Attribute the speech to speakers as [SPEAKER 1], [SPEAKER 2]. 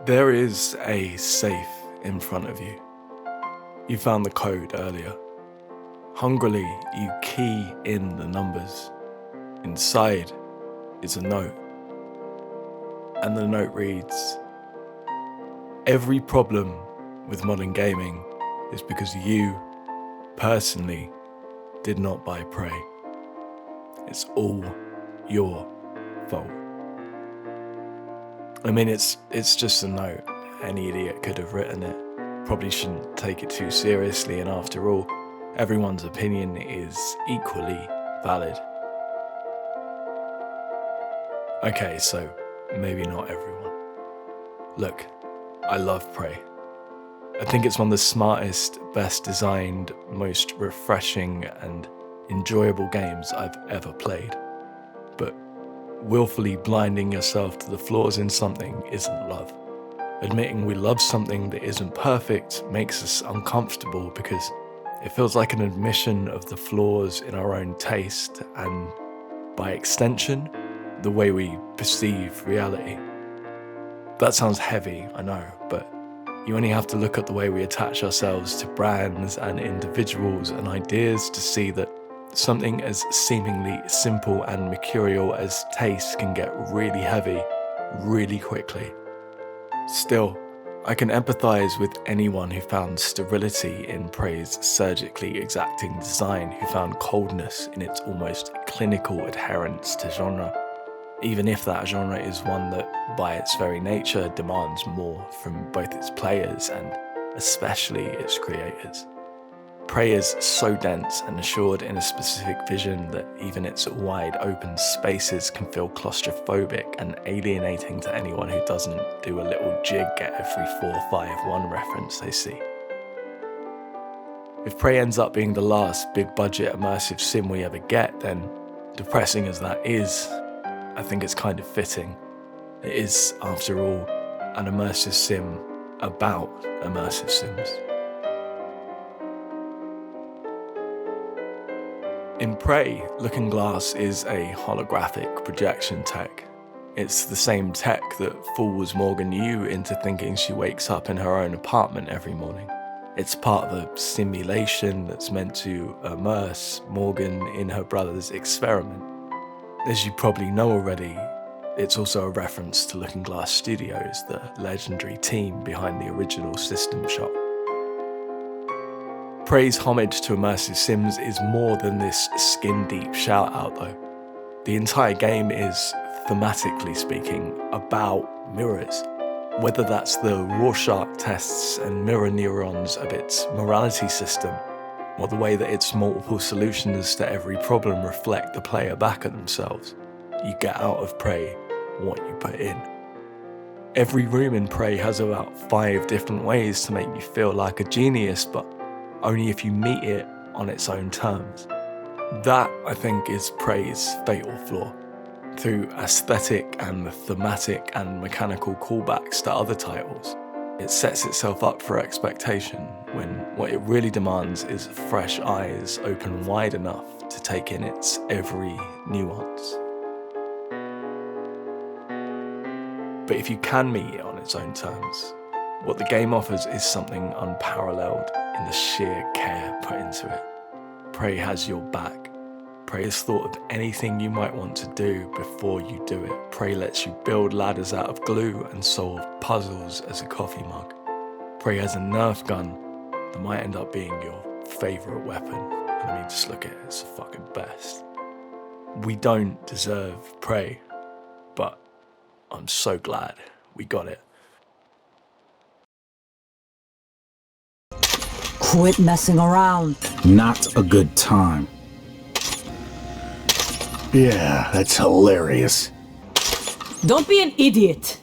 [SPEAKER 1] There is a safe in front of you. You found the code earlier. Hungrily, you key in the numbers. Inside is a note. And the note reads, "Every problem with modern gaming is because you, personally, did not buy Prey. It's all your fault." I mean, it's just a note. Any idiot could have written it. Probably shouldn't take it too seriously, and after all, everyone's opinion is equally valid. Okay, so maybe not everyone. Look, I love Prey. I think it's one of the smartest, best designed, most refreshing and enjoyable games I've ever played. But willfully blinding yourself to the flaws in something isn't love. Admitting we love something that isn't perfect makes us uncomfortable because it feels like an admission of the flaws in our own taste and, by extension, the way we perceive reality. That sounds heavy, I know, but you only have to look at the way we attach ourselves to brands and individuals and ideas to see that something as seemingly simple and mercurial as taste can get really heavy really quickly. Still, I can empathise with anyone who found sterility in Prey's surgically exacting design, who found coldness in its almost clinical adherence to genre, even if that genre is one that, by its very nature, demands more from both its players and especially its creators. Prey is so dense and assured in a specific vision that even its wide open spaces can feel claustrophobic and alienating to anyone who doesn't do a little jig at every 451 reference they see. If Prey ends up being the last big budget immersive sim we ever get, then, depressing as that is, I think it's kind of fitting. It is, after all, an immersive sim about immersive sims. In Prey, Looking Glass is a holographic projection tech. It's the same tech that fools Morgan Yu into thinking she wakes up in her own apartment every morning. It's part of a simulation that's meant to immerse Morgan in her brother's experiment. As you probably know already, it's also a reference to Looking Glass Studios, the legendary team behind the original System Shock. Prey's homage to immersive sims is more than this skin-deep shout-out though. The entire game is, thematically speaking, about mirrors. Whether that's the Rorschach tests and mirror neurons of its morality system, or the way that its multiple solutions to every problem reflect the player back at themselves, you get out of Prey what you put in. Every room in Prey has about 5 different ways to make you feel like a genius, but only if you meet it on its own terms. That, I think, is Prey's fatal flaw. Through aesthetic and thematic and mechanical callbacks to other titles, it sets itself up for expectation when what it really demands is fresh eyes open wide enough to take in its every nuance. But if you can meet it on its own terms, what the game offers is something unparalleled in the sheer care put into it. Prey has your back. Prey has thought of anything you might want to do before you do it. Prey lets you build ladders out of glue and solve puzzles as a coffee mug. Prey has a Nerf gun that might end up being your favourite weapon. And I mean, just look at it, it's the fucking best. We don't deserve Prey, but I'm so glad we got it.
[SPEAKER 2] Quit messing around.
[SPEAKER 3] Not a good time.
[SPEAKER 4] Yeah, that's hilarious.
[SPEAKER 2] Don't be an idiot.